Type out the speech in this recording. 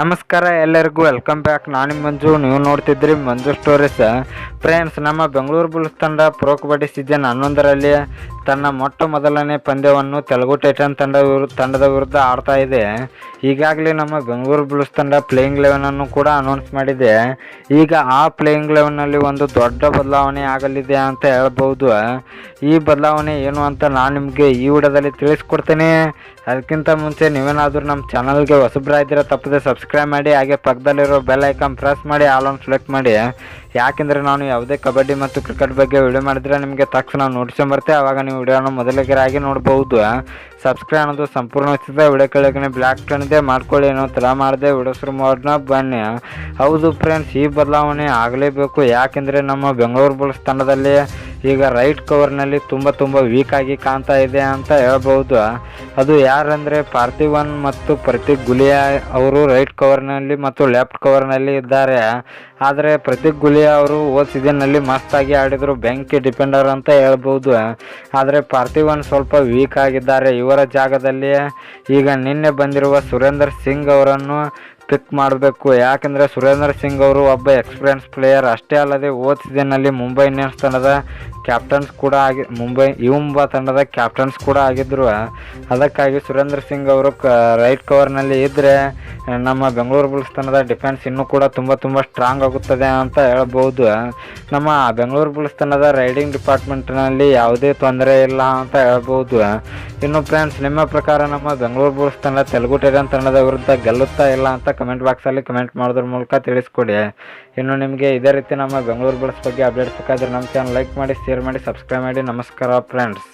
ನಮಸ್ಕಾರ ಎಲ್ಲರಿಗೂ welcome back. ನಾನು ಮಂಜು, ನೀವು ನೋಡ್ತಿದ್ರಿ ಮಂಜು ಸ್ಟೋರೀಸ್. ಫ್ರೆಂಡ್ಸ್, ನಮ್ಮ ಬೆಂಗಳೂರು ಬುಲ್ಸ್ ತಂಡ ಪ್ರೊ ಕಬಡ್ಡಿ ಸೀಸನ್ 11ರಲ್ಲಿ ತನ್ನ ಮೊಟ್ಟ ಮೊದಲನೇ ಪಂದ್ಯವನ್ನು ತೆಲುಗು ಟೈಟನ್ ತಂಡದ ವಿರುದ್ಧ ಆಡ್ತಾ ಇದೆ. ಈಗಾಗಲೇ ನಮ್ಮ ಬೆಂಗಳೂರು ಬುಲ್ಸ್ ತಂಡ ಪ್ಲೇಯಿಂಗ್ 11ಅನ್ನು ಕೂಡ ಅನೌನ್ಸ್ ಮಾಡಿದೆ. ಈಗ ಆ ಪ್ಲೇಯಿಂಗ್ 11ನಲ್ಲಿ ಒಂದು ದೊಡ್ಡ ಬದಲಾವಣೆ ಆಗಲಿದೆ ಅಂತ ಹೇಳ್ಬೋದು. ಈ ಬದಲಾವಣೆ ಏನು ಅಂತ ನಾನು ನಿಮಗೆ ಈ ವಿಡಿಯೋದಲ್ಲಿ ತಿಳಿಸ್ಕೊಡ್ತೇನೆ. ಅದಕ್ಕಿಂತ ಮುಂಚೆ ನೀವೇನಾದರೂ ನಮ್ಮ ಚಾನಲ್ಗೆ ಹೊಸಬ್ರಾಗಿದ್ದರೆ ತಪ್ಪದೆ ಸಬ್ಸ್ಕ್ರೈಬ್ ಮಾಡಿ, ಹಾಗೆ ಪಕ್ಕದಲ್ಲಿರೋ ಬೆಲ್ ಐಕಾನ್ ಪ್ರೆಸ್ ಮಾಡಿ ಆಲ್ ಆನ್ ಸೆಲೆಕ್ಟ್ ಮಾಡಿ. ಯಾಕೆಂದರೆ ನಾನು ಯಾವುದೇ ಕಬಡ್ಡಿ ಮತ್ತು ಕ್ರಿಕೆಟ್ ಬಗ್ಗೆ ವಿಡಿಯೋ ಮಾಡಿದರೆ ನಿಮಗೆ ತಕ್ಷಣ ನೋಟಿಫಿಕೇಶನ್ ಬರುತ್ತೆ. ಆವಾಗ ನೀವು ವಿಡಿಯೋನ ಮೊದಲಿಗರಾಗಿ ನೋಡ್ಬೋದು. ಸಬ್ಸ್ಕ್ರೈಬ್ ಅನ್ನೋದು ಸಂಪೂರ್ಣ ಉಚಿತ. ವಿಡಿಯೋ ಕೆಳಗೆ ಬ್ಲ್ಯಾಕ್ ಟನ್ ಇದೆ, ಮಾಡ್ಕೊಳ್ಳಿ. ಏನೋ ಥರ ಮಾಡಿದೆ ವಿಡಿಯೋ ಶುರು ಮಾಡೋಣ ಬನ್ನಿ. ಹೌದು ಫ್ರೆಂಡ್ಸ್, ಈ ಬದಲಾವಣೆ ಆಗಲೇಬೇಕು. ಯಾಕೆಂದರೆ ನಮ್ಮ ಬೆಂಗಳೂರು ಬುಲ್ಸ್ ತಂಡದಲ್ಲಿ ಈಗ ರೈಟ್ ಕವರ್ನಲ್ಲಿ ತುಂಬ ವೀಕ್ ಆಗಿ ಕಾಣ್ತಾ ಇದೆ ಅಂತ ಹೇಳ್ಬೋದು. ಅದು ಯಾರಂದರೆ ಪಾರ್ಥಿವನ್ ಮತ್ತು ಪ್ರತೀಕ್ ಗುಲಿಯಾ ಅವರು ರೈಟ್ ಕವರ್ನಲ್ಲಿ ಮತ್ತು ಲೆಫ್ಟ್ ಕವರ್ನಲ್ಲಿ ಇದ್ದಾರೆ. ಆದರೆ ಪ್ರತೀಕ್ ಗುಲಿಯಾ ಅವರು ಹೋದ ಸೀಸನ್ನಲ್ಲಿ ಮಸ್ತಾಗಿ ಆಡಿದರು, ಬೆಂಕಿ ಡಿಫೆಂಡರ್ ಅಂತ ಹೇಳ್ಬೋದು. ಆದರೆ ಪಾರ್ಥಿವನ್ ಸ್ವಲ್ಪ ವೀಕ್ ಆಗಿದ್ದಾರೆ. ಇವರ ಜಾಗದಲ್ಲಿ ಈಗ ನಿನ್ನೆ ಬಂದಿರುವ ಸುರೇಂದರ್ ಸಿಂಗ್ ಅವರನ್ನು ಪಿಕ್ ಮಾಡಬೇಕು. ಯಾಕೆಂದರೆ ಸುರೇಂದರ್ ಸಿಂಗ್ ಅವರು ಒಬ್ಬ ಎಕ್ಸ್ಪೀರಿಯನ್ಸ್ ಪ್ಲೇಯರ್. ಅಷ್ಟೇ ಅಲ್ಲದೆ ಹೋದ ಸೀಸನ್ನಲ್ಲಿ ಮುಂಬೈ ಇಂಡಿಯನ್ಸ್ ತಂಡದ ಕ್ಯಾಪ್ಟನ್ಸ್ ಕೂಡ ಯುಂಬಾ ತಂಡದ ಕ್ಯಾಪ್ಟನ್ಸ್ ಕೂಡ ಆಗಿದ್ದರು. ಅದಕ್ಕಾಗಿ ಸುರೇಂದರ್ ಸಿಂಗ್ ಅವರು ರೈಟ್ ಕವರ್ನಲ್ಲಿ ಇದ್ದರೆ ನಮ್ಮ ಬೆಂಗಳೂರು ಬುಲ್ಸ್ ತಂಡದ ಡಿಫೆನ್ಸ್ ಇನ್ನೂ ಕೂಡ ತುಂಬ ಸ್ಟ್ರಾಂಗ್ ಆಗುತ್ತದೆ ಅಂತ ಹೇಳ್ಬೋದು. ನಮ್ಮ ಬೆಂಗಳೂರು ಬುಲ್ಸ್ ತಂಡದ ರೈಡಿಂಗ್ ಡಿಪಾರ್ಟ್ಮೆಂಟ್ನಲ್ಲಿ ಯಾವುದೇ ತೊಂದರೆ ಇಲ್ಲ ಅಂತ ಹೇಳ್ಬೋದು. ಇನ್ನು ಫ್ರೆಂಡ್ಸ್, ನಿಮ್ಮ ಪ್ರಕಾರ ನಮ್ಮ ಬೆಂಗಳೂರು ಬುಲ್ಸ್ ತಂಡ ತೆಲುಗು ಟೈಟನ್ ತಂಡದ ವಿರುದ್ಧ ಗೆಲ್ಲುತ್ತಾ ಇಲ್ಲ ಅಂತ ಕಮೆಂಟ್ ಬಾಕ್ಸಲ್ಲಿ ಕಮೆಂಟ್ ಮಾಡೋದ್ರ ಮೂಲಕ ತಿಳಿಸ್ಕೊಡಿ. ಇನ್ನು ನಿಮಗೆ ಇದೇ ರೀತಿ ನಮ್ಮ ಬೆಂಗಳೂರು ಬುಲ್ಸ್ ಬಗ್ಗೆ ಅಪ್ಡೇಟ್ಸ್ ಬೇಕಾದರೆ ನಮ್ಮ ಚಾನಲ್ ಲೈಕ್ ಮಾಡಿ, ಶೇರ್ ಮಾಡಿ, ಸಬ್ಸ್ಕ್ರೈಬ್ ಮಾಡಿ. ನಮಸ್ಕಾರ ಫ್ರೆಂಡ್ಸ್.